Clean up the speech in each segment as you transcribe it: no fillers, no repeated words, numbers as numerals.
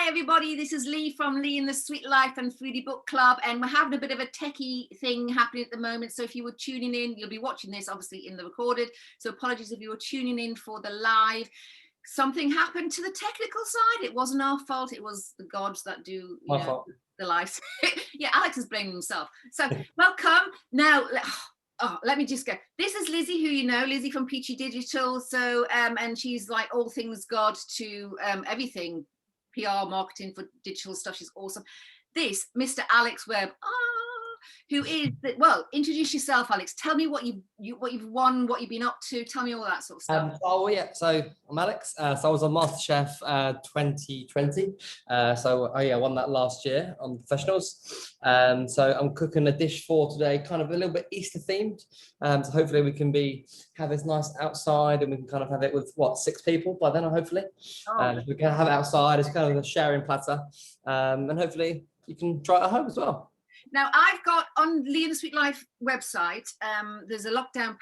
Hi everybody, this is Lee from Lee and the Sweet Life and Foodie Book Club, and we're having a bit of a techie thing happening at the moment. So if you were tuning in, you'll be watching this obviously in the recorded. So apologies if you were tuning in for the live. Something happened to the technical side. It wasn't our fault. It was the gods that do the live. Yeah, Alex is blaming himself. So welcome. Now, let me just go. This is Lizzie, who you know, Lizzie from Peachy Digital. So, and she's like all things God to everything. PR, marketing for digital stuff. She's awesome. This, Mr. Alex Webb, who is, well, introduce yourself, Alex. Tell me what you've won, what you've been up to. Tell me all that sort of stuff. So I'm Alex. So I was on MasterChef 2020. I won that last year on professionals. So I'm cooking a dish for today, kind of a little bit Easter themed. So hopefully we can have this nice outside, and we can kind of have it with 6 people by then, hopefully. We can have it outside. It's kind of a sharing platter, and hopefully you can try it at home as well. Now, I've got on Lee and the Sweet Life website, there's a lockdown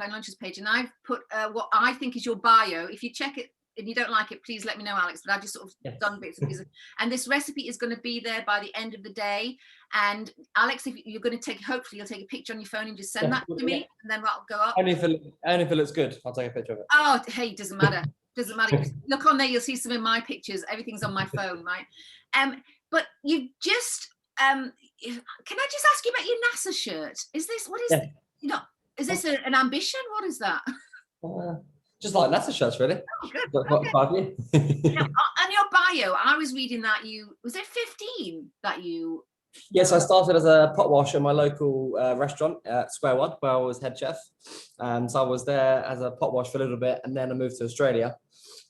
lunches page, and I've put what I think is your bio. If you check it, if you don't like it, please let me know, Alex, but I've just sort of done bits and pieces. And this recipe is going to be there by the end of the day. And Alex, if you're going to hopefully you'll take a picture on your phone and just send that to me, and then I'll go up. Only if it looks good, I'll take a picture of it. Oh, hey, doesn't matter. Doesn't matter. Look on there, you'll see some of my pictures. Everything's on my phone, right? But you just... can I just ask you about your NASA shirt? Is this is this an ambition? What is that? Just like NASA shirts, really. Oh, good. Okay. On your bio, I was reading that was it 15 that you... Yes, I started as a pot wash at my local restaurant at Square One, where I was head chef. So I was there as a pot wash for a little bit, and then I moved to Australia,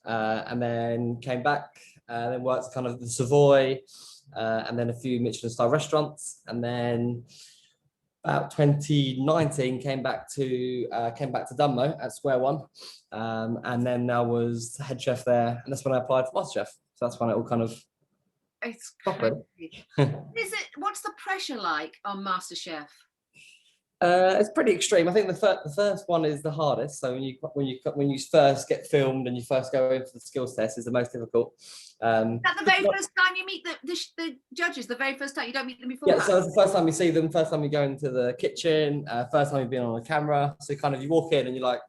and then came back, and then worked kind of the Savoy, and then a few Michelin star restaurants, and then about 2019 came back to Dunmo at Square One, and then I was head chef there, and that's when I applied for MasterChef. So that's when it all kind of... It's crazy. What's the pressure like on MasterChef? It's pretty extreme. I think the first one is the hardest. So when you first get filmed and you first go in for the skills test is the most difficult. Is that the very first time you meet the judges? The very first time, you don't meet them before? Yeah, so it's the first time you see them, first time you go into the kitchen, first time you've been on a camera. So kind of you walk in and you're like,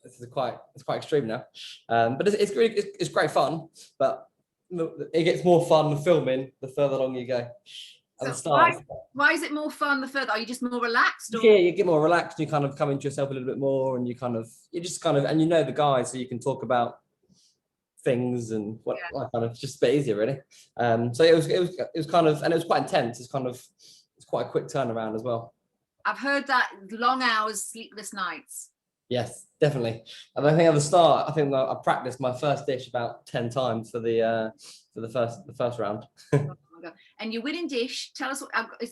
it's quite extreme now. But it's great fun. But it gets more fun filming the further along you go. So why is it more fun the further? Are you just more relaxed? Or? Yeah, you get more relaxed. You kind of come into yourself a little bit more, and and you know the guys, so you can talk about things and just a bit easier, really. So it was kind of, and it was quite intense. It's quite a quick turnaround as well. I've heard that long hours, sleepless nights. Yes, definitely. And I think at the start, I practiced my first dish about 10 times for the first round. And your winning dish, tell us,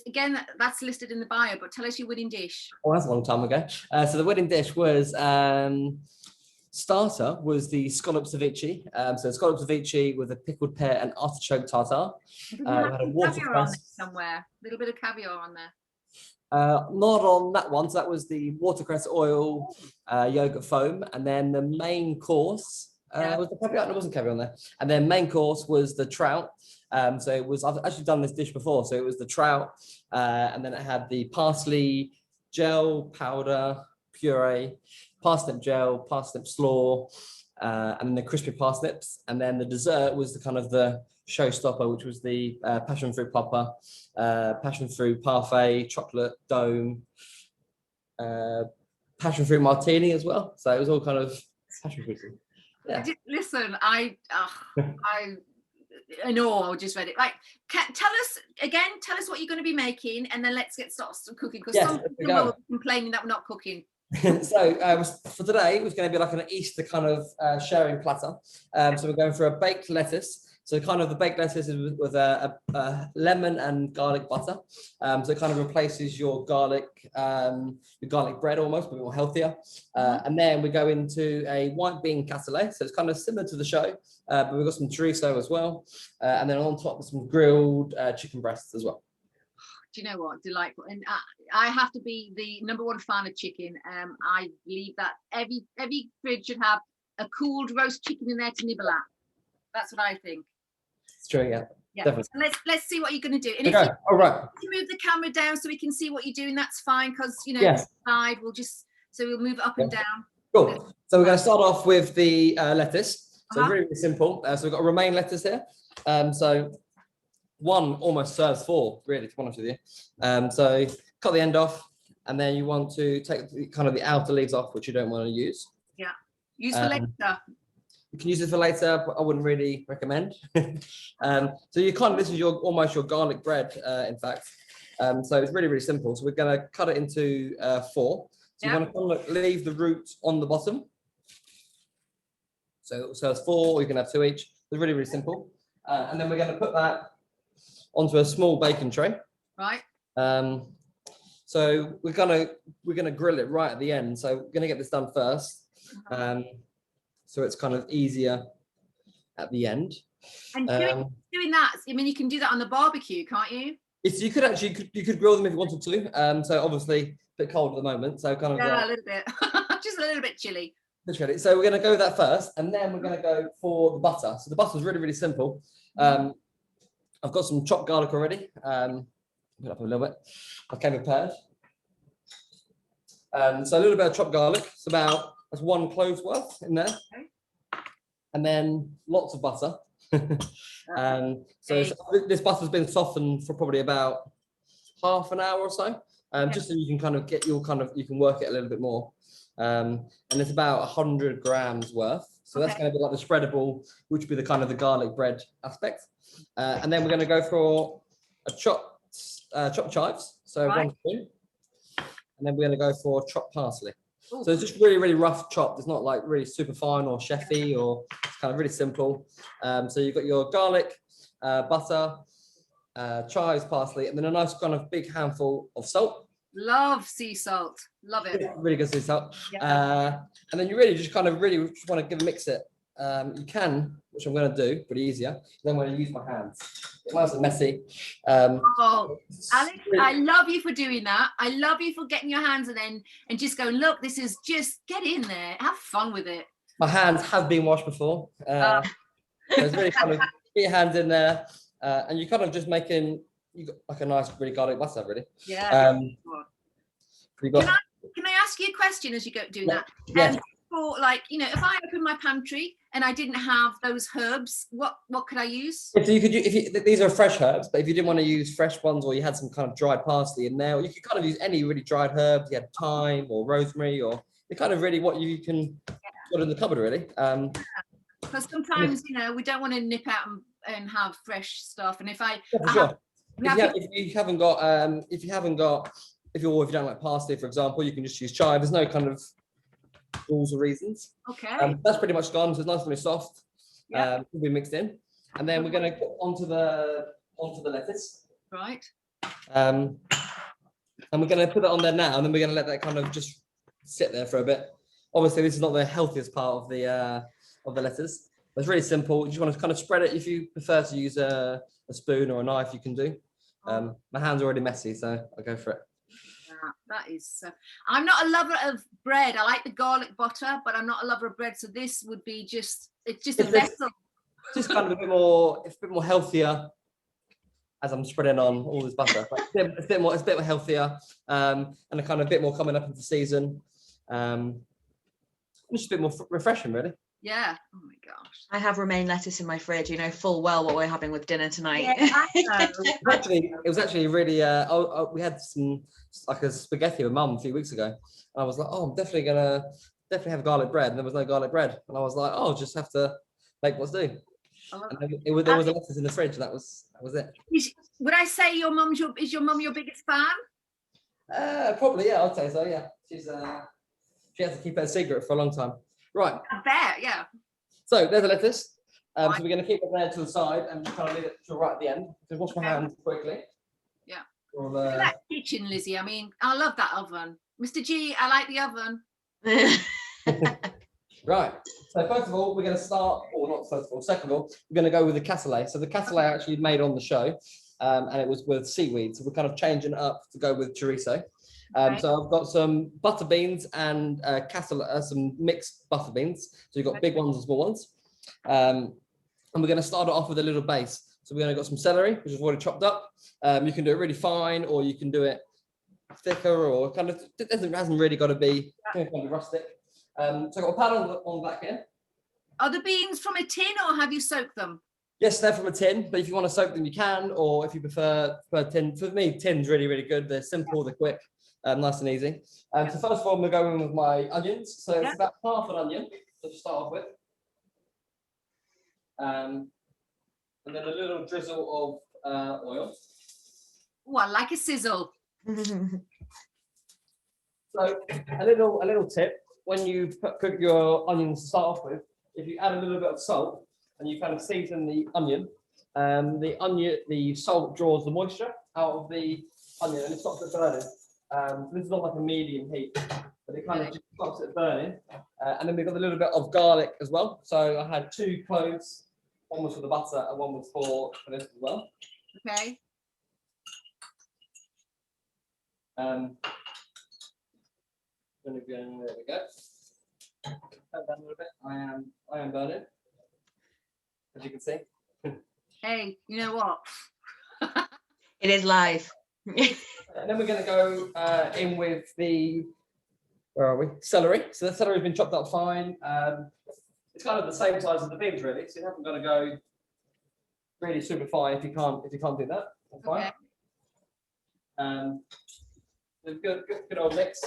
again, that's listed in the bio, but tell us your winning dish. Oh, that's a long time ago. So the winning dish was, starter was the scallop ceviche. So scallop ceviche with a pickled pear and artichoke tartare. Had a watercress somewhere, a little bit of caviar on there. Not on that one. So that was the watercress oil, yogurt foam, and then the main course was the caviar. No, it wasn't caviar on there. And then main course was the trout. So I've actually done this dish before. So it was the trout, and then it had the parsley gel, powder, puree, parsnip gel, parsnip slaw, and then the crispy parsnips. And then the dessert was the kind of the showstopper, which was the passion fruit popper, passion fruit parfait, chocolate dome, passion fruit martini as well. So it was all kind of passion fruit. Yeah. Listen, I know, I just read it. Like, tell us what you're going to be making, and then let's get started cooking, because some people are complaining that we're not cooking. So for today, it was going to be like an Easter kind of sharing platter. So we're going for a baked lettuce. So kind of the baked lettuce is with a lemon and garlic butter. So it kind of replaces your garlic bread almost, but more healthier. And then we go into a white bean cassoulet. So it's kind of similar to the show, but we've got some chorizo as well. And then on top, some grilled chicken breasts as well. Do you know what? Delightful. And I have to be the #1 fan of chicken. I believe that every fridge should have a cooled roast chicken in there to nibble at. That's what I think. It's true, yeah. Yeah. Definitely. So let's see what you're going to do. And Okay. All right. if you move the camera down so we can see what you're doing, that's fine, because you know, Yes. live, we'll move it up and down. Cool. So we're going to start off with the lettuce. So Uh-huh. really, really simple. So we've got a romaine lettuce here. So one almost serves four, really, to be honest with you. So cut the end off, and then you want to take the outer leaves off, which you don't want to use. Yeah. Use for later. You can use it for later, but I wouldn't really recommend. So you this is almost your garlic bread, in fact. So it's really, really simple. So we're going to cut it into 4. So you want to leave the root on the bottom. So it's 4, you can have 2 each. It's really, really simple. And then we're going to put that onto a small baking tray. Right. So we're gonna grill it right at the end. So we're gonna get this done first. So it's kind of easier at the end. And doing that, I mean, you can do that on the barbecue, can't you? You could grill them if you wanted to. So obviously a bit cold at the moment. So kind of a little bit, just a little bit chilly. Literally. So we're gonna go with that first, and then we're gonna go for the butter. So the butter is really, really simple. I've got some chopped garlic already. Put up a little bit. I came prepared. So a little bit of chopped garlic. It's that's 1 clove's worth in there. Okay. And then lots of butter. So this butter's been softened for probably about half an hour or so. Just so you can you can work it a little bit more. And it's about 100 grams worth. So that's going to be like the spreadable, which would be the garlic bread aspect. And then we're going to go for a chopped chives. So 1 spoon. And then we're going to go for chopped parsley. Ooh. So it's just really, really rough chopped. It's not like really super fine or chefy, or it's kind of really simple. So you've got your garlic, butter, chives, parsley, and then a nice kind of big handful of salt. Love sea salt. Love it. Really good sea salt. Yeah. And then you really just want to mix it. You can, which I'm going to do, pretty easier. Then I'm going to use my hands. It's nice and messy. Alex, I love you for doing that. I love you for getting your hands and just going, look, this is just get in there, have fun with it. My hands have been washed before. So it's really kind of get your hands in there, and you kind of just making like a nice, really garlic butter, really. Yeah. Can I ask you a question as you go doing that? Yes. For if I open my pantry and I didn't have those herbs, what could I use? So you could these are fresh herbs, but if you didn't want to use fresh ones, or you had some kind of dried parsley in there, or you could kind of use any really dried herbs. You had thyme or rosemary, or the kind of really what you can put in the cupboard, really. Because sometimes we don't want to nip out and have fresh stuff, and if you don't like parsley, for example, you can just use chive. There's no kind of rules or reasons. Okay. That's pretty much gone. So it's nice and really soft. Will be mixed in, and then we're going to put onto the lettuce. Right. And we're going to put it on there now, and then we're going to let that kind of just sit there for a bit. Obviously, this is not the healthiest part of the lettuce. But it's really simple. You just want to kind of spread it. If you prefer to use a spoon or a knife, you can do. My hands are already messy, so I'll go for it. That is I'm not a lover of bread. I like the garlic butter, but I'm not a lover of bread, so this would be it's just a vessel. Just kind of a bit more healthier as I'm spreading on all this butter. It's a bit more healthier, and a kind of bit more coming up into season. Just a bit more refreshing, really. Yeah. Oh my gosh. I have romaine lettuce in my fridge. You know full well what we're having with dinner tonight. Yeah, I know. It was actually really. We had some like a spaghetti with Mum a few weeks ago, and I was like, oh, I'm definitely have garlic bread, and there was no garlic bread, and I was like, oh, just have to make what's do. And there was a lettuce in the fridge, and that was it. Would I say is your mum your biggest fan? Probably, yeah, I'd say so. Yeah, she had to keep it a secret for a long time. Right. I bet, yeah. So there's a lettuce. So we're going to keep it there to the side and just kind of leave it to right at the end. Just wash my hands quickly. Yeah. Look at that kitchen, Lizzie. I mean, I love that oven. Mr. G, I like the oven. Right. So first of all, we're going to start, or not first of all, second of all, we're going to go with the cassoulet. So the cassoulet I actually made on the show, and it was with seaweed. So we're kind of changing it up to go with chorizo. So I've got some butter beans and cassoulet, some mixed butter beans. So you've got big ones and small ones. And And we're going to start it off with a little base. So we're going to got some celery, which is already chopped up. You can do it really fine, or you can do it thicker, or kind of, it hasn't really got to be kind of rustic. So I've got a pan on the back here. Are the beans from a tin, or have you soaked them? Yes, they're from a tin, but if you want to soak them, you can, or if you prefer tin. For me, tin's really, really good. They're simple, they're quick, nice and easy. So first of all, I'm going to go in with my onions. So it's about half an onion to start off with. And then a little drizzle of oil. Oh, I like a sizzle. So a little tip, when you cook your onions to start off with, if you add a little bit of salt and you kind of season the onion, the salt draws the moisture out of the onion and it stops it burning. This is not like a medium heat, but it kind of just stops it burning. And then we've got a little bit of garlic as well. So I had 2 cloves. One was for the butter and one was for this as well. Okay. There we go. Turn down a little bit. I am burning, as you can see. Hey, you know what? It is live. And then we're going to go in with the, where are we? Celery. So the celery's been chopped up fine. It's kind of the same size as the beans, really. So you haven't got to go really super fine if you can't do that. That's fine. Good old mix.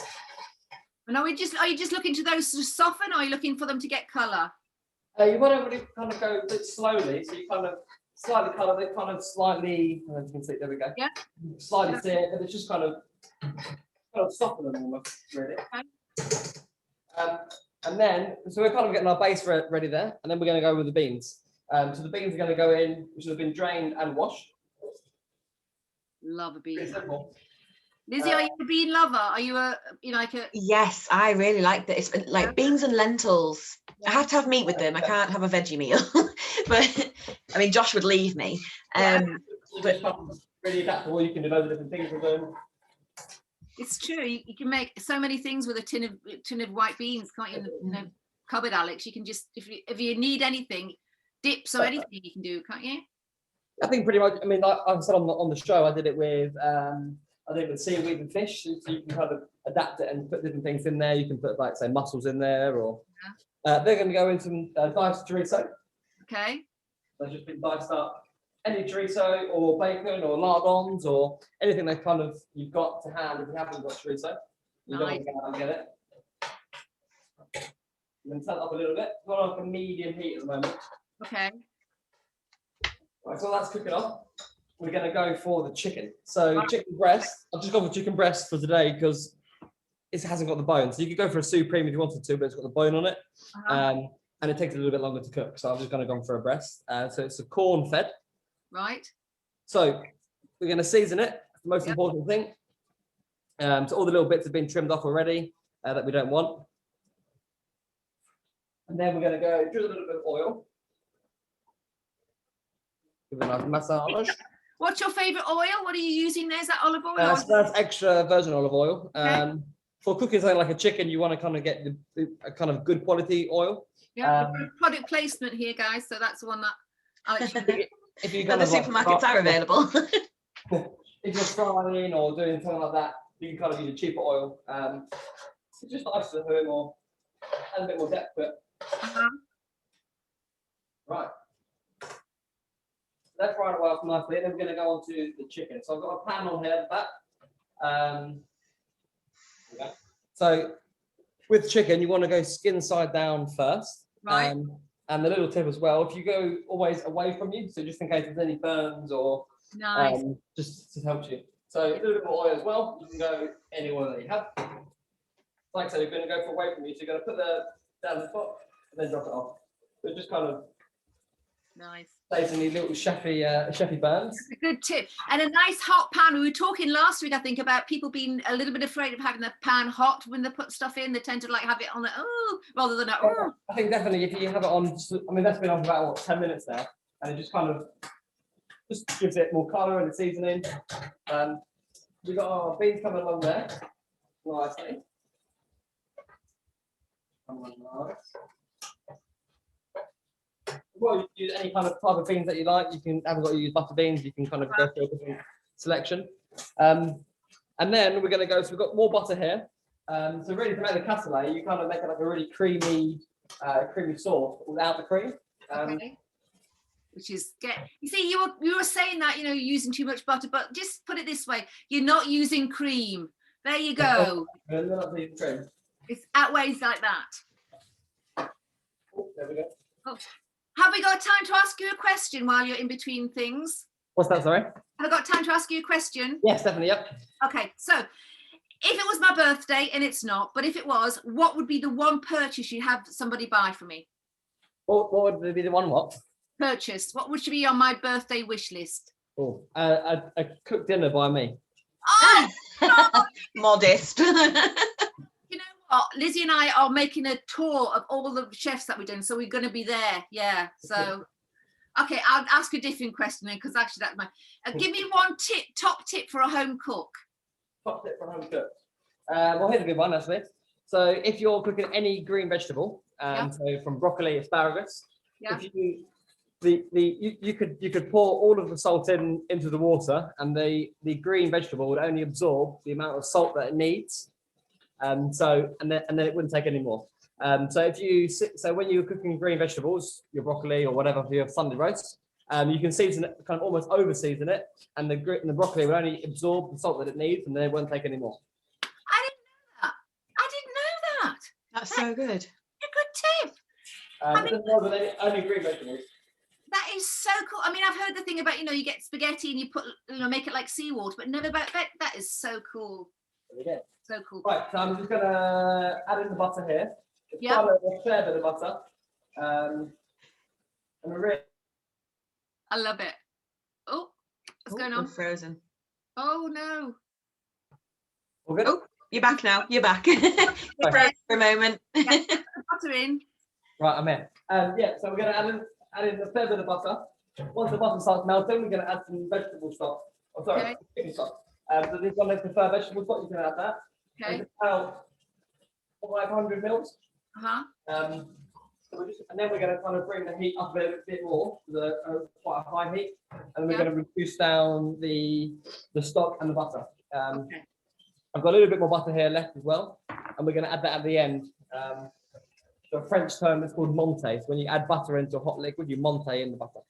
And are you just looking to those to soften, or are you looking for them to get colour? You want to really kind of go a bit slowly, so you kind of slightly colour it, kind of slightly. As you can see, there we go. Yeah. Slightly sear, but it's just kind of soften them almost, really. Okay. And then, so we're kind of getting our base ready there, and then we're going to go with the beans. So the beans are going to go in, which have been drained and washed. Love a bean. Pretty simple. Lizzie, are you a bean lover? Are you like a? Yes, I really like this. Like beans and lentils. I have to have meat with them. I can't have a veggie meal. But I mean, Josh would leave me. But really adaptable. You can do loads of different things with them. It's true. You can make so many things with a tin of white beans, can't you? In the cupboard, Alex. You can just if you need anything, dips or anything you can do, can't you? I think pretty much. I mean, like I said on the show, I did it with seaweed and fish, so you can kind of adapt it and put different things in there. You can put like say mussels in there, or they're going to go in some diced chorizo. Okay. They've just been diced up. Any chorizo or bacon or lardons or anything that kind of you've got to hand if you haven't got chorizo. You don't want to go out and get it. And then turn it up a little bit. It's on like a medium heat at the moment. Okay. Right, so that's cooking off. We're going to go for the chicken. So chicken breast. I've just gone for chicken breast for today because it hasn't got the bone. So you could go for a supreme if you wanted to, but it's got the bone on it. And it takes a little bit longer to cook. So I'm just going to go for a breast. So it's a corn fed. Right. So we're going to season it. That's the most important thing. So all the little bits have been trimmed off already that we don't want. And then we're going to go drizzle a little bit of oil. Give it a nice massage. What's your favourite oil? What are you using there? Is that olive oil? So that's extra virgin olive oil. Okay. For cooking something like a chicken, you want to kind of get a kind of good quality oil. Yeah, product placement here, guys. So that's the one that Alex. If you're the supermarkets are available. If you're frying or doing something like that, you can kind of use a cheaper oil. It's just nice to have more, add a bit more depth to it. Right. That's frying it well nicely, and then we're going to go on to the chicken. So I've got a pan on here at the back. So with chicken, you want to go skin side down first. Right. And the little tip as well, if you go always away from you, so just in case there's any burns or just helps you. So a little bit more oil as well. You can go any oil that you have. Like I said, you're going to go for away from you, so you're going to put down the top and then drop it off. So just kind of saves any little chefy burns. That's a good tip. And a nice hot pan. We were talking last week, I think, about people being a little bit afraid of having the pan hot when they put stuff in. They tend to like have it on the rather than I think definitely if you have it on. I mean, that's been on for about 10 minutes now, and it just kind of gives it more colour and the seasoning. We've got our beans coming along there nicely. well, you use any kind of type of beans that you like. You can haven't got to use butter beans. You can kind of go for a different selection. And then we're going to go. So we've got more butter here. So really, to make the cassoulet, you kind of make it like a really creamy sauce without the cream. Okay. Which is you see, you were saying that you're using too much butter, but just put it this way: you're not using cream. There you go. It's outweighs like that. Oh, there we go. Oh. Have we got time to ask you a question while you're in between things? What's that? Sorry. Have I got time to ask you a question? Yes, definitely. Yep. Okay, so if it was my birthday, and it's not, but if it was, what would be the one purchase you have somebody buy for me? What would be the one? What? Purchase. What would be on my birthday wish list? Oh, a cooked dinner by me. Oh, Modest. you know what? Lizzie and I are making a tour of all the chefs that we've done, so we're going to be there. Yeah. So, okay, I'll ask a different question then, because actually that's my. Give me one top tip for a home cook. Top tip for a home cook. Well, here's a good one actually. So, if you're cooking any green vegetable, so from broccoli, asparagus, if you could pour all of the salt into the water, and the green vegetable would only absorb the amount of salt that it needs. And then it wouldn't take any more. So when you're cooking green vegetables, your broccoli or whatever for your Sunday roast, you can season it, kind of almost over season it, and the broccoli will only absorb the salt that it needs, and then it won't take any more. I didn't know that. That's so good. A good tip. Only green vegetables. That is so cool. I mean, I've heard the thing about, you get spaghetti and you put, make it like seawater, but never about that. That is so cool. There we go. So cool. Right, so I'm just going to add in the butter here. It's quite a fair bit of butter. And I love it. Oh, what's going on? I'm frozen. Oh, no. All good? Oh, you're back now. You're back. You're frozen for a moment. Yeah, butter in. Right, I'm in. So we're going to add in a fair bit of butter. Once the butter starts melting, we're going to add some vegetable stock. Oh, sorry, chicken stock. So this one is preferred vegetable stock. You can add that. Okay. It's about 500 mils. And then we're going to kind of bring the heat up a bit more to quite a high heat, and we're going to reduce down the stock and the butter. I've got a little bit more butter here left as well, and we're going to add that at the end. The French term is called monte. So when you add butter into a hot liquid, you monte in the butter.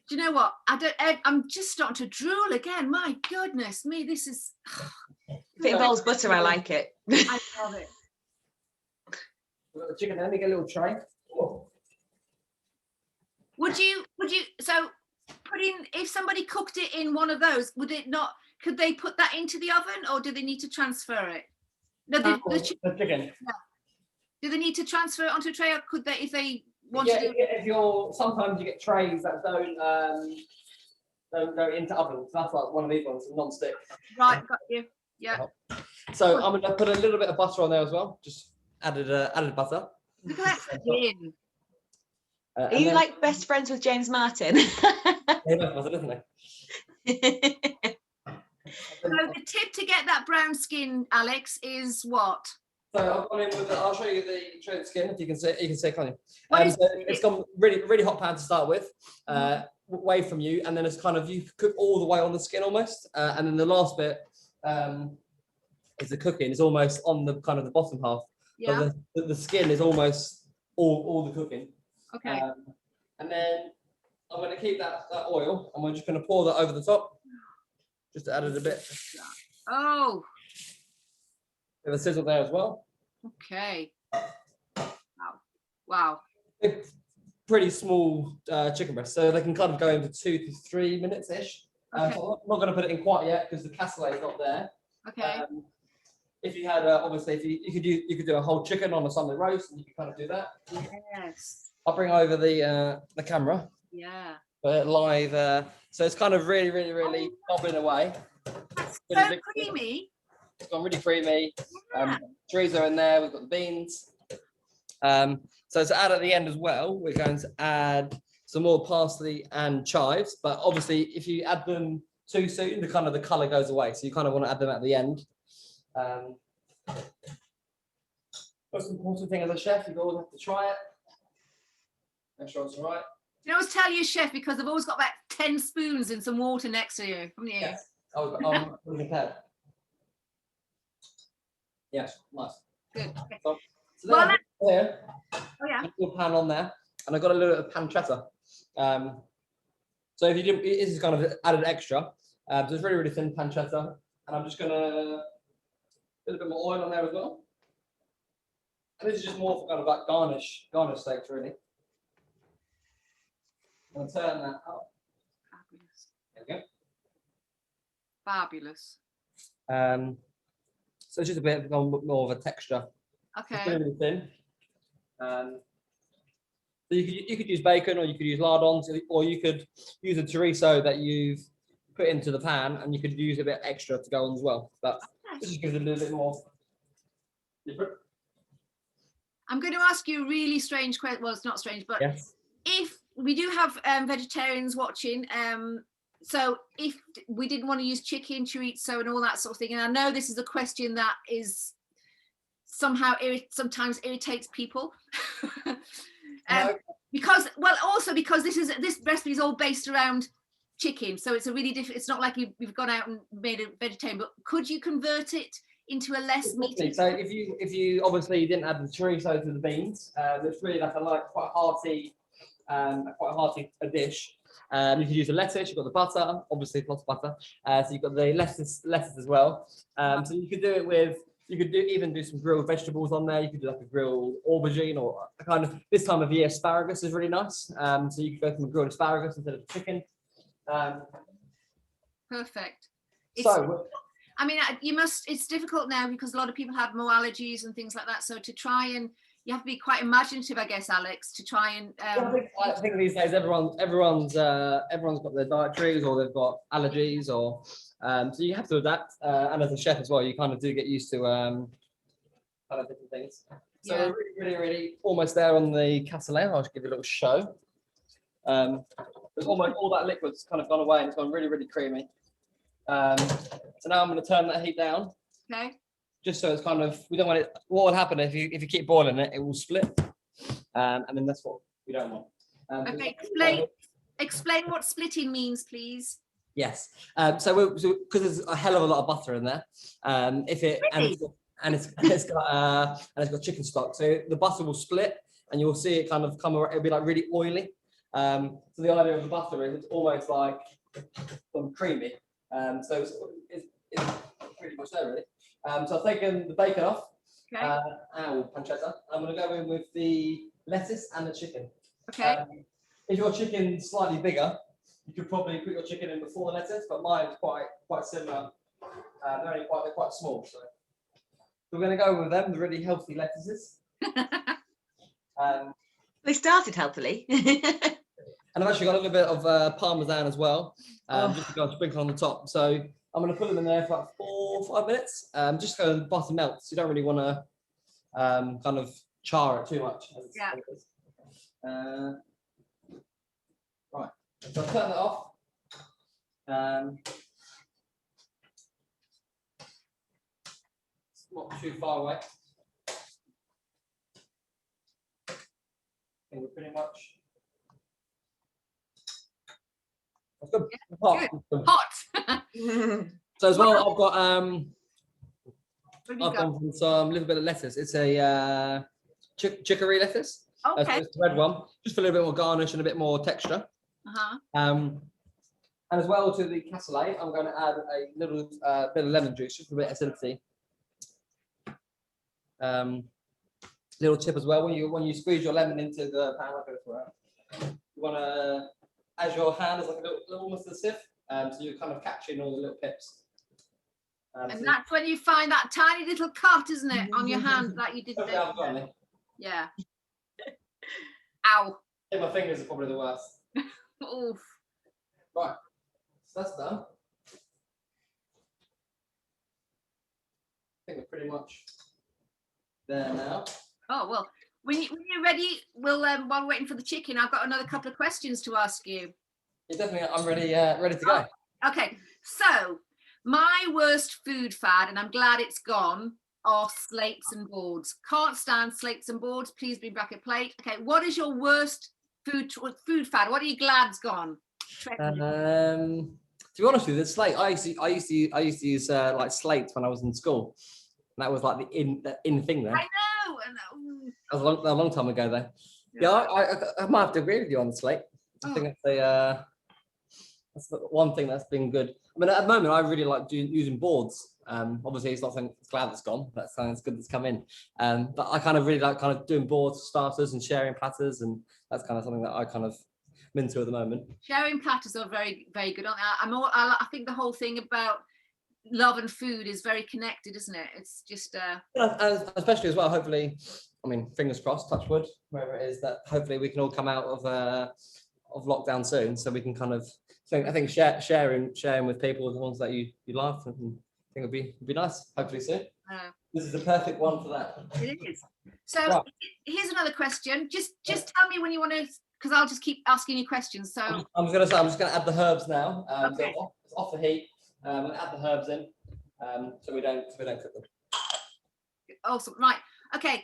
Do you know what? I'm just starting to drool again. My goodness me, this is. If it involves butter, I like it. I love it. We've got the chicken. Let me get a little tray. Oh. Would you? So, if somebody cooked it in one of those, would it not? Could they put that into the oven, or do they need to transfer it? No, the chicken. Yeah. Do they need to transfer it onto a tray, or could they, if they want to? If sometimes you get trays that don't go into ovens. So that's like one of these ones, non-stick. Right, got you. Yeah. So I'm going to put a little bit of butter on there as well. Just added butter. Look at that skin. Are you like best friends with James Martin? They both was it, isn't they? So the tip to get that brown skin, Alex, is what? So I've gone in with I'll show you the skin, if you can see, can't you? So it's gone really hot pan to start with, away from you, and then it's kind of, you cook all the way on the skin almost, and then the last bit is the cooking. It's almost on the kind of the bottom half. Yeah. But the skin is almost all the cooking. Okay. And then I'm going to keep that oil, and we're just going to pour that over the top, just to add it a bit. Oh. With a sizzle there as well. Okay. Wow. Pretty small chicken breast, so they can kind of go into 2 to 3 minutes ish. Okay. So I'm not going to put it in quite yet because the cassoulet is not there. Okay. If you had obviously, if you could do a whole chicken on a Sunday roast, and you can kind of do that. Yes. I'll bring over the camera. Yeah. Live. So it's kind of really bubbling away. That's so creamy. It's gone really creamy. Yeah. Chorizo in there. We've got the beans. So to add at the end as well, we're going to add some more parsley and chives. But obviously, if you add them too soon, the colour goes away. So you kind of want to add them at the end. Most important thing as a chef, you always have to try it. Make sure it's all right. You always tell your chef because they've always got about 10 spoons and some water next to you, haven't you? Yes. I'm prepared. Yes, nice. Good. So Well, there, oh yeah. a little pan on there, and I got a little bit of pancetta. So if you didn't, this is kind of added extra. So it's really, really thin pancetta, and I'm just gonna put a bit more oil on there as well. And this is just more for kind of like garnish steaks, really. I'm gonna turn that up. Fabulous. There we go. Fabulous. So it's just a bit more of a texture. Okay. It's really, really thin. So you could use bacon, or you could use lardons, or you could use a chorizo that you've put into the pan, and you could use a bit extra to go on as well. But this just gives it a little bit more different. I'm going to ask you a really strange question. Well, it's not strange, but Yes. if we do have vegetarians watching, so if we didn't want to use chicken, chorizo, and all that sort of thing, and I know this is a question that is somehow sometimes irritates people. Because this recipe is all based around chicken, so it's a really different. It's not like you've gone out and made a vegetarian, but could you convert it into a less meaty? So if you obviously didn't add the chorizo to the beans, it's really like quite a hearty dish. You could use the lettuce. You've got the butter, obviously lots of butter. So you've got the lettuce as well. So you could do it with. You could even do some grilled vegetables on there. You could do like a grilled aubergine, or a kind of this time of year asparagus is really nice. So you could go from grilled asparagus instead of chicken. Perfect. I mean, it's difficult now because a lot of people have more allergies and things like that. So to try and you have to be quite imaginative, I guess, Alex, to try and. I think these days everyone's got their dietaries, or they've got allergies, or so you have to adapt. And as a chef as well, you kind of do get used to kind of different things. So we're really, really almost there on the cassoulet. I'll just give you a little show. There's almost all that liquid's kind of gone away, and it's gone really, really creamy. So now I'm going to turn that heat down. Okay. Just so it's kind of, we don't want it. What will happen if you keep boiling it, it will split, and then that's what we don't want. Okay, explain what splitting means, please. Yes. So because there's a hell of a lot of butter in there, it's got chicken stock, so the butter will split, and you'll see it kind of come around. It'll be like really oily. So the idea of the butter is it's almost like creamy. So it's pretty much there, really. So I've taken the bacon off, Okay. and pancetta. I'm going to go in with the lettuce and the chicken. Okay. If your chicken's slightly bigger, you could probably put your chicken in before the lettuce, but mine's quite similar. They're quite small, so we're going to go with them, the really healthy lettuces. They started healthily. And I've actually got a little bit of parmesan as well, just to go sprinkle on the top. So I'm going to put them in there for like 4 or 5 minutes, just so the butter melts. You don't really want to kind of char it too much. Yeah. Right, so I'll turn that off. It's not too far away. I think we're pretty much. That's good. Yeah, hot. So as well, I've got What have you got? gone from some little bit of lettuce. It's a chicory lettuce. Okay. So it's the red one, just for a little bit more garnish and a bit more texture. And as well to the cassoulet, I'm going to add a little bit of lemon juice, just for a bit of acidity. Little tip as well, when you squeeze your lemon into the pan like this, you want to, as your hand is like a little almost a sieve, so you're kind of catching all the little pips. And so that's when you find that tiny little cut, isn't it, on your hand that you didn't know. Yeah. Ow. I think my fingers are probably the worst. Oof. Right, so that's done. I think we're pretty much there now. Oh, well, when you're ready, we'll while we're waiting for the chicken, I've got another couple of questions to ask you. Yeah, definitely, I'm ready to go. Okay, so my worst food fad, and I'm glad it's gone, are slates and boards. Can't stand slates and boards. Please bring back a plate. Okay, what is your worst food fad? What are you glad's gone? To be honest with you, the slate. I used to use like slates when I was in school. And that was like the in thing then. I know. That was a long time ago though. Yeah, I might have to agree with you on the slate. I think that's the one thing that's been good. I mean, at the moment, I really like using boards. Obviously, it's not something. It's glad it's gone. That's something that's good that's come in. But I kind of really like kind of doing boards, starters, and sharing platters, and that's kind of something that I kind of am into at the moment. Sharing platters are very, very good. I think the whole thing about love and food is very connected, isn't it? It's just especially as well. Hopefully, I mean, fingers crossed, touch wood, wherever it is, that hopefully we can all come out of lockdown soon, so we can kind of. I think sharing with people the ones that you love, and I think it'd be nice. Hopefully soon. This is the perfect one for that. It is. So here's another question. Just tell me when you want to, because I'll just keep asking you questions. So I'm just going to add the herbs now. Okay. So it's off the heat. And add the herbs in, so we don't cook them. Awesome. Right. Okay.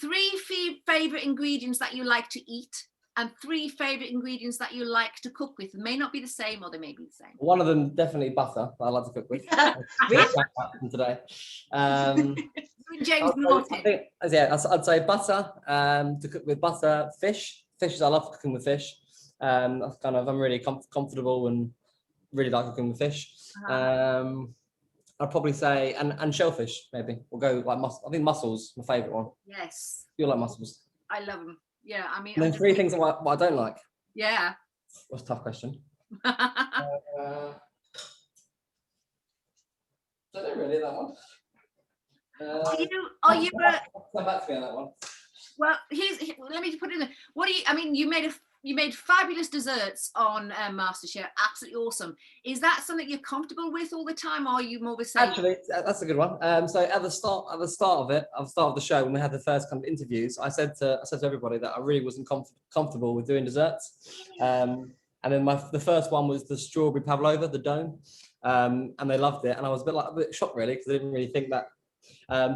3 favorite ingredients that you like to eat, and 3 favorite ingredients that you like to cook with. They may not be the same, or they may be the same. One of them definitely butter. I like to cook with. Today. James Norton. I'd say butter. To cook with butter, fish. I love cooking with fish. I'm really comfortable and really like cooking with fish. I'd probably say and shellfish maybe. We'll go like I think mussels, my favourite one. Yes. You like mussels? I love them. Yeah, I mean. And then 3 things that I don't like. Yeah. What's a tough question? I don't really that one. Are you? Come back to me on that one. Well, let me put it in. What do you? I mean, you made fabulous desserts on MasterChef. Absolutely awesome. Is that something you're comfortable with all the time, or are you more of a saver? Actually, that's a good one. So at the start of the show, when we had the first kind of interviews, I said to everybody that I really wasn't comfortable with doing desserts. And then the first one was the strawberry pavlova, the dome, and they loved it. And I was a bit shocked really, because I didn't really think that.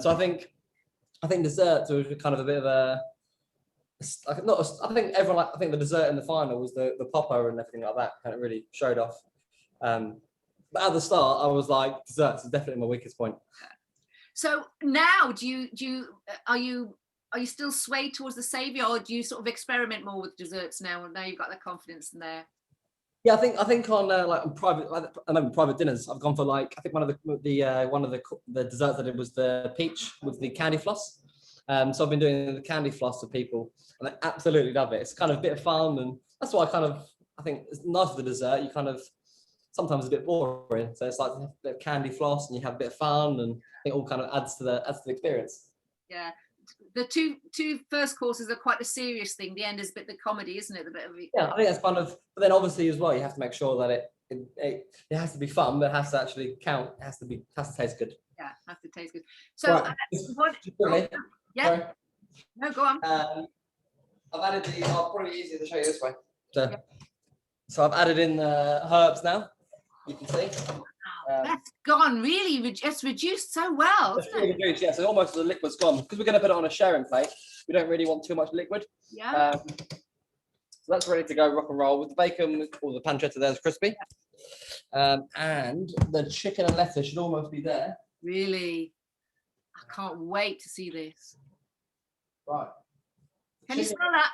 So I think desserts were kind of a bit of a. I think the dessert in the final was the popper and everything like that, and it really showed off. But at the start, I was like, desserts is definitely my weakest point. So now, are you still swayed towards the saviour, or do you sort of experiment more with desserts now? And now you've got the confidence in there. Yeah, I think on private dinners, I've gone for I think one of the desserts I did was the peach with the candy floss. So I've been doing the candy floss for people, and I absolutely love it. It's kind of a bit of fun, and that's why I think it's nice with the dessert. You kind of sometimes a bit boring, so it's like a bit of candy floss, and you have a bit of fun, and it all kind of adds to the experience. Yeah, the two first courses are quite a serious thing. The end is a bit the comedy, isn't it? Yeah, I think that's kind of. But then obviously as well, you have to make sure that it has to be fun, but it has to actually count. It has to taste good. Yeah, it has to taste good. So right. Yeah. Sorry. No, go on. I've added I'll probably be easier to show you this way. So I've added in the herbs now. You can see. That's gone really. It's reduced so well. It's really reduced, yeah. So almost the liquid's gone, because we're going to put it on a sharing plate. We don't really want too much liquid. Yeah. So that's ready to go, rock and roll with the bacon. All the pancetta there's crispy, and the chicken and lettuce should almost be there. Really, I can't wait to see this. Right. Can you smell that?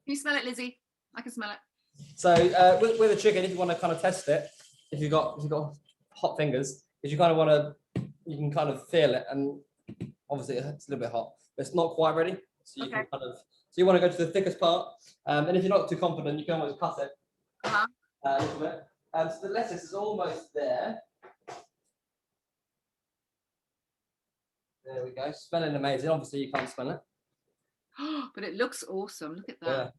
Can you smell it, Lizzie? I can smell it. So with the chicken, if you want to kind of test it, if you've got hot fingers, if you kind of want to, you can kind of feel it, and obviously it's a little bit hot, but it's not quite ready. So you can kind of, so you want to go to the thickest part, and if you're not too confident, you can always cut it a little bit. So the lettuce is almost there. There we go. Smelling amazing. Obviously, you can't smell it. But it looks awesome. Look at that. Yeah.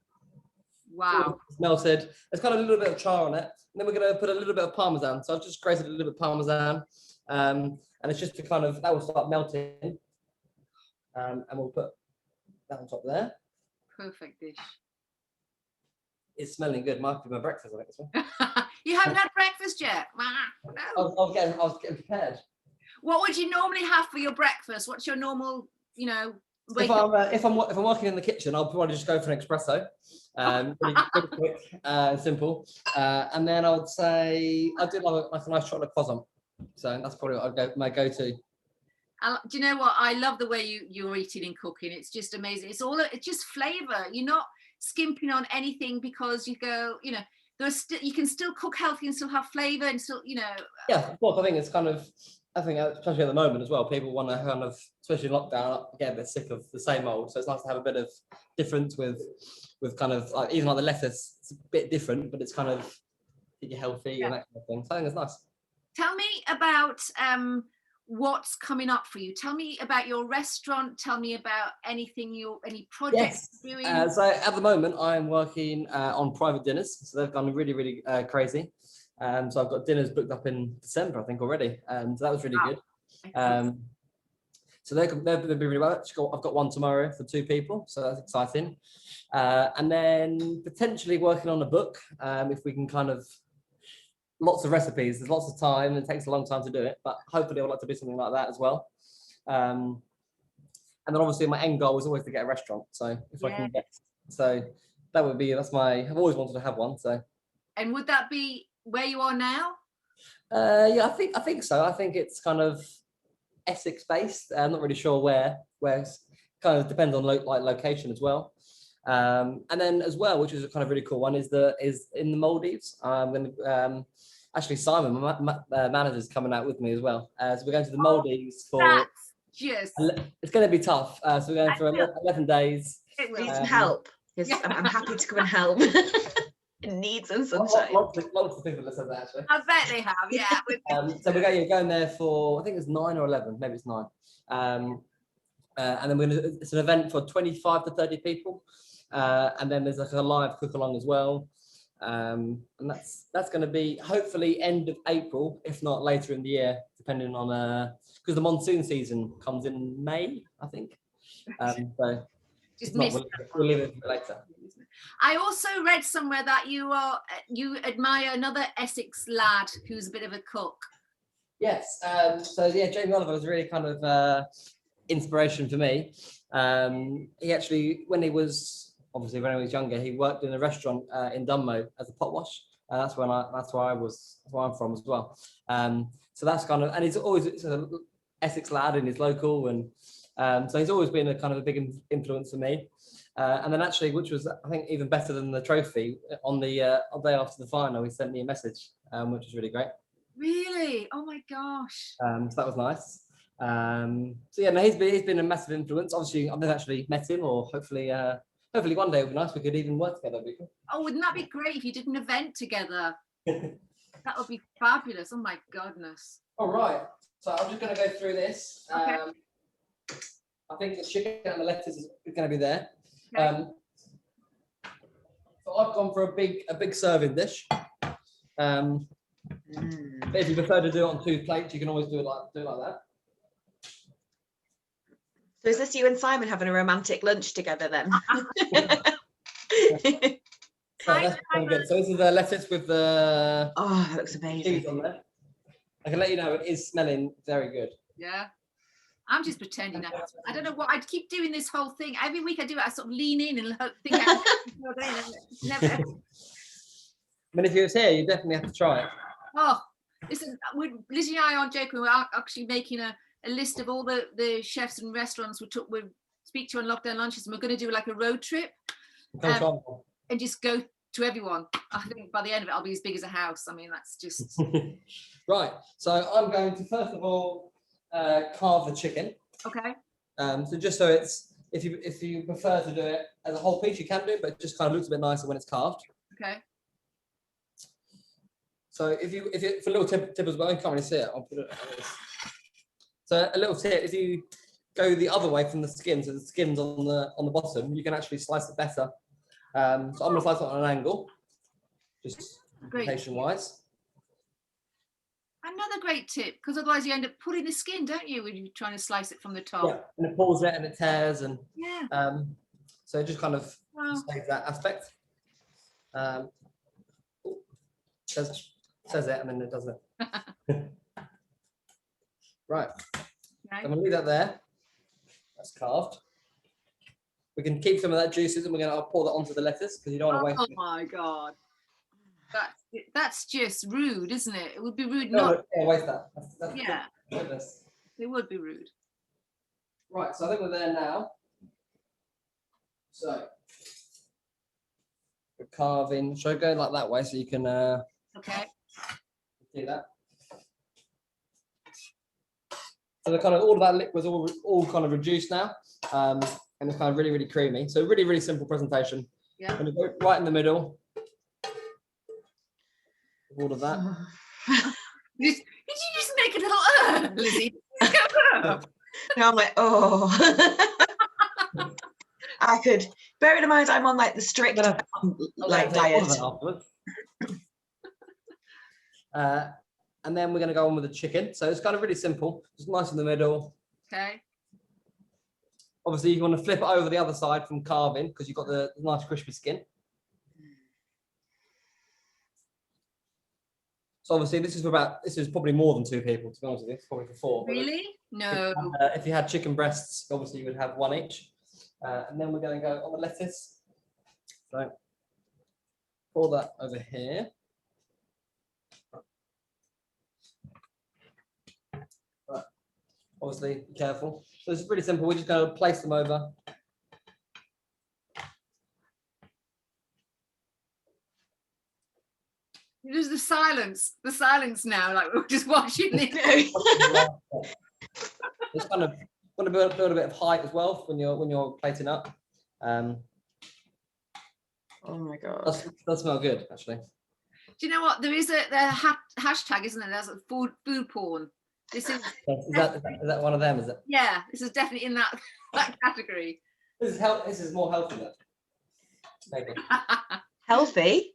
Wow. It's melted. There's kind of a little bit of char on it. And then we're going to put a little bit of parmesan. So I've just grated a little bit of parmesan. And it's just to kind of, that will start melting. And we'll put that on top there. Perfect dish. It's smelling good. Might be my breakfast, I think, this one. You haven't had breakfast yet? No. I was getting prepared. What would you normally have for your breakfast? What's your normal, If I'm working in the kitchen, I'll probably just go for an espresso. Pretty quick, simple. And then I would say I do like a nice chocolate croissant. So that's probably what my go-to. Do you know what? I love the way you're eating and cooking. It's just amazing. It's just flavor. You're not skimping on anything because you go, you know, you can still cook healthy and still have flavor and still, you know. Yeah, of course. I think it's kind of, especially at the moment as well, people want to kind of, especially in lockdown, get a bit sick of the same old. So it's nice to have a bit of difference with kind of like, even like the lettuce, it's a bit different, but it's kind of you're healthy and that kind of thing. So I think it's nice. Tell me about what's coming up for you. Tell me about your restaurant. Tell me about any projects you're doing. So at the moment, I'm working on private dinners. So they've gone really, really crazy. So I've got dinners booked up in December, I think, already. So that was really good. So they'll be really well. I've got one tomorrow for 2 people, so that's exciting. And then potentially working on a book, if we can kind of, lots of recipes, there's lots of time, and it takes a long time to do it, but hopefully I would like to do something like that as well. And then obviously my end goal is always to get a restaurant. So if I can get, so that would be, I've always wanted to have one. So. And would that be where you are now? Yeah, I think so. I think it's kind of Essex based. I'm not really sure where it's kind of depends on location as well. And then as well, which is a kind of really cool one, is in the Maldives. I'm going to actually Simon, my manager's coming out with me as well. So we're going to the Maldives for. It's going to be tough. So we're going for 11 days. We need some help because I'm happy to come and help. It needs some sunshine. Lots of people have said that actually. I bet they have, yeah. So we're going there for, I think it's 9 or 11, maybe it's 9. And then it's an event for 25 to 30 people. And then there's like a live cook along as well. And that's going to be hopefully end of April, if not later in the year, depending on because the monsoon season comes in May, I think. So just miss we'll leave it for later. I also read somewhere that you admire another Essex lad who's a bit of a cook. Yes. So yeah, Jamie Oliver was really kind of inspiration for me. He actually, when he was younger, he worked in a restaurant in Dunmow as a pot wash. That's where I'm from as well. So that's kind of, and he's always an Essex lad and he's local, and so he's always been a kind of a big influence for me. And then actually, which was I think even better than the trophy, on the day after the final, he sent me a message, which was really great. Really? Oh my gosh. So that was nice. So yeah, no, he's been a massive influence. Obviously, I've never actually met him, or hopefully one day it would be nice. We could even work together. Oh, wouldn't that be great if you did an event together? That would be fabulous. Oh my goodness. All right. So I'm just going to go through this. Okay. I think the chicken and the lettuce is going to be there. Okay. So I've gone for a big serving dish. But if you prefer to do it on 2 plates, you can always do it like that. So is this you and Simon having a romantic lunch together then? So that's good. So this is the lettuce with the that looks amazing. cheese on there. I can let you know it is smelling very good. Yeah. I'm just pretending. I don't know what, I keep doing this whole thing. Every week I do it, I sort of lean in and think never. I mean, if you was here, you definitely have to try it. Oh, listen, Lizzie and I aren't joking. We're actually making a list of all the chefs and restaurants we speak to on lockdown lunches, and we're going to do like a road trip and just go to everyone. I think by the end of it, I'll be as big as a house. I mean, that's just right. So I'm going to first of all carve the chicken. Okay. So just so it's, if you prefer to do it as a whole piece, you can do it, but it just kind of looks a bit nicer when it's carved. Okay. So for a little tip as well, you can't really see it. I'll put it like this. So a little tip: if you go the other way from the skin, so the skin's on the bottom, you can actually slice it better. So I'm going to slice it on an angle, just patient-wise. Another great tip, because otherwise you end up pulling the skin, don't you, when you're trying to slice it from the top? Yeah, and it pulls it and it tears, and yeah. So it just kind of saves that aspect. Says it, and then it does it. Right. Okay. I'm going to leave that there. That's carved. We can keep some of that juices, and I'll pour that onto the lettuce because you don't want to waste it. Oh my God. That's just rude, isn't it? It would be rude No, not. waste that. Yeah. Goodness. It would be rude. Right, so I think we're there now. So we're carving. Should I go like that way so you can Okay. do that? So the kind of all of that liquid's all kind of reduced now, and it's kind of really, really creamy. So really, really simple presentation. Yeah. I'm going to go right in the middle. All of that. Did you just make a little Lizzie? Now I'm like, oh. I could, bearing in mind I'm on like the strict like diet. And then we're going to go on with the chicken. So it's kind of really simple, just nice in the middle. Okay. Obviously, you want to flip it over the other side from carving because you've got the nice crispy skin. So obviously, this is probably more than 2 people, to be honest with you. It's probably for 4. Really? No. If you had chicken breasts, obviously you would have 1 each. And then we're going to go on the lettuce. So pour that over here. Right. Obviously, be careful. So it's really simple. We're just going to place them over. There's the silence now, like we're just watching it. It's kind of want to build a bit of height as well when you're plating up. Oh my God. Does smell good, actually. Do you know what? There is a hashtag, isn't there? There's a food porn. This is that one of them, is it? Yeah, this is definitely in that category. This is more healthy then. Maybe. Healthy?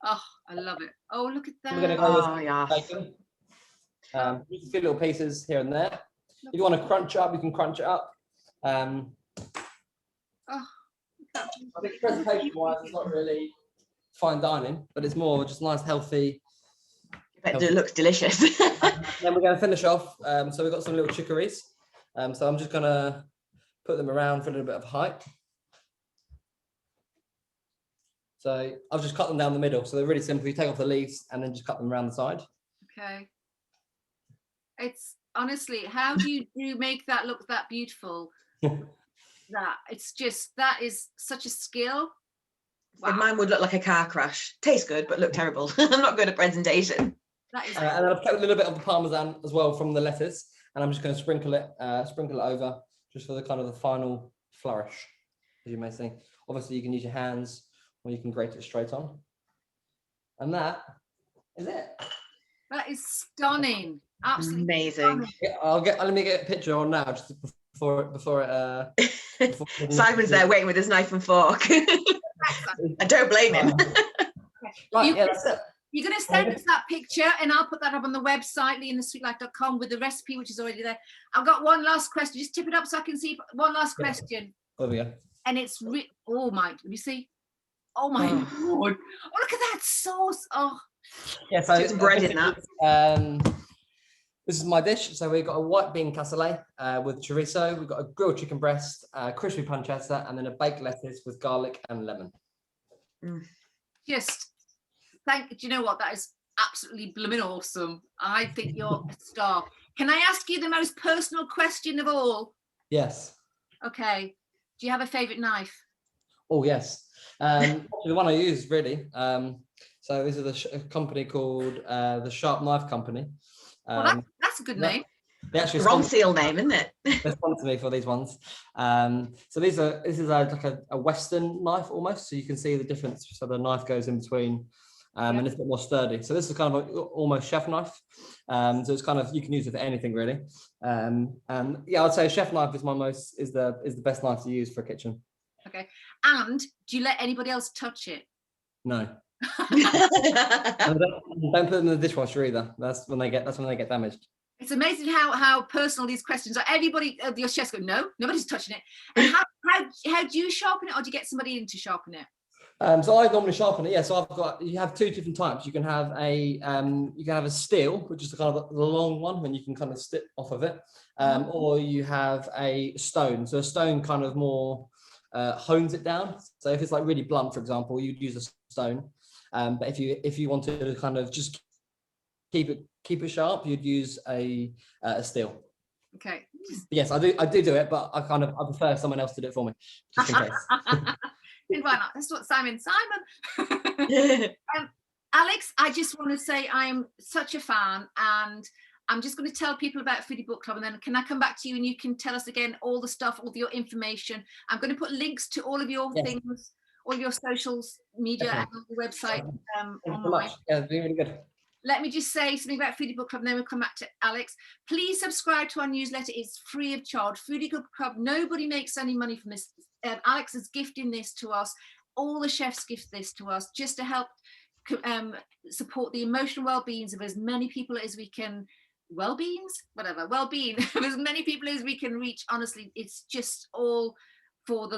Oh, I love it. Oh, look at that. We're going to go with yeah. bacon. Just a few little pieces here and there. If you want to crunch it up, you can crunch it up. Oh, I think presentation-wise, it's not really fine dining, but it's more just nice, healthy. It looks delicious. Then we're going to finish off. So we've got some little chicories. So I'm just going to put them around for a little bit of height. So I've just cut them down the middle. So they're really simple. You take off the leaves and then just cut them around the side. Okay. It's honestly, how do you make that look that beautiful? That is such a skill. Wow. Mine would look like a car crash. Tastes good, but look terrible. I'm not good at presentation. That is and then I've kept a little bit of the parmesan as well from the lettuce, and I'm just going to sprinkle it over just for the kind of the final flourish, as you may see. Obviously, you can use your hands or you can grate it straight on. And that is it. That is stunning. Absolutely amazing. Stunning. Yeah, let me get a picture on now just before Simon's there waiting with his knife and fork. I don't blame him. Right, that's it. You're going to send us that picture and I'll put that up on the website, leeinthesweetlife.com, with the recipe, which is already there. I've got one last question. Just tip it up so I can see. One last question. There we go. And it's oh my, let me see. Oh my Lord. Oh, look at that sauce. Oh. Yeah, so some bread in that. This is my dish. So we've got a white bean cassoulet with chorizo. We've got a grilled chicken breast, crispy pancetta, and then a baked lettuce with garlic and lemon. Just do you know what? That is absolutely blooming awesome. I think you're a star. Can I ask you the most personal question of all? Yes. Okay. Do you have a favorite knife? Oh, yes. The one I use, really. So this is a company called the Sharp Knife Company. Well, that's a good name. They actually Ron Seal name, isn't it? They sponsor me for these ones. So this is like a Western knife almost. So you can see the difference. So the knife goes in between, and it's a bit more sturdy. So this is kind of almost chef knife. So it's kind of, you can use it for anything really. And yeah, I'd say a chef knife is is the best knife to use for a kitchen. Okay. And do you let anybody else touch it? No. Don't put them in the dishwasher either. That's when they get damaged. It's amazing how personal these questions are. Everybody, your chefs go, no, nobody's touching it. And how do you sharpen it, or do you get somebody in to sharpen it? So I normally sharpen it. Yeah. So you have 2 different types. You can have a steel, which is the kind of the long one when you can kind of snip off of it, or you have a stone. So a stone kind of more hones it down. So if it's like really blunt, for example, you'd use a stone. But if you wanted to kind of just keep it sharp, you'd use a steel. Okay. Yes, I do it, but I prefer someone else to do it for me, just in case. And why not? That's what Simon. Alex, I just want to say I'm such a fan, and I'm just going to tell people about Foodie Book Club, and then can I come back to you and you can tell us again all the stuff, all your information. I'm going to put links to all of your things, all your socials, media, and your website. Thank you so much. Yeah, it's been really good. Let me just say something about Foodie Book Club, and then we'll come back to Alex. Please subscribe to our newsletter. It's free of charge. Foodie Book Club, nobody makes any money from this. Alex is gifting this to us. All the chefs gift this to us just to help support the emotional well-beings of as many people as we can. Well-being of as many people as we can reach. Honestly, it's just all for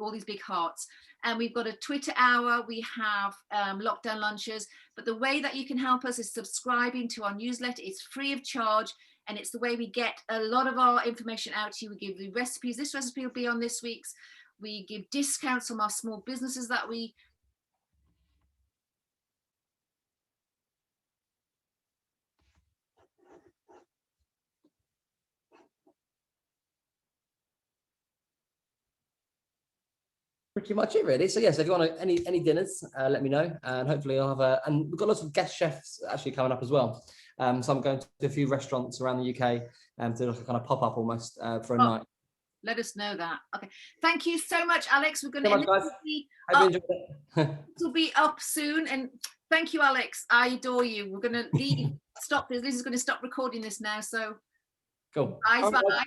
all these big hearts. And we've got a Twitter hour, we have lockdown lunches, but the way that you can help us is subscribing to our newsletter. It's free of charge, and it's the way we get a lot of our information out to you. We give you recipes. This recipe will be on this week's. We give discounts from our small businesses that we pretty much it, really. So yes, if you want any dinners, let me know, and hopefully I'll have and we've got lots of guest chefs actually coming up as well. So I'm going to a few restaurants around the UK to like a kind of pop up almost for a night. Let us know that. Okay, thank you so much, Alex. We're going to this will be up soon, and thank you, Alex. I adore you. We're going to stop this. Liz is going to stop recording this now. So cool. Bye.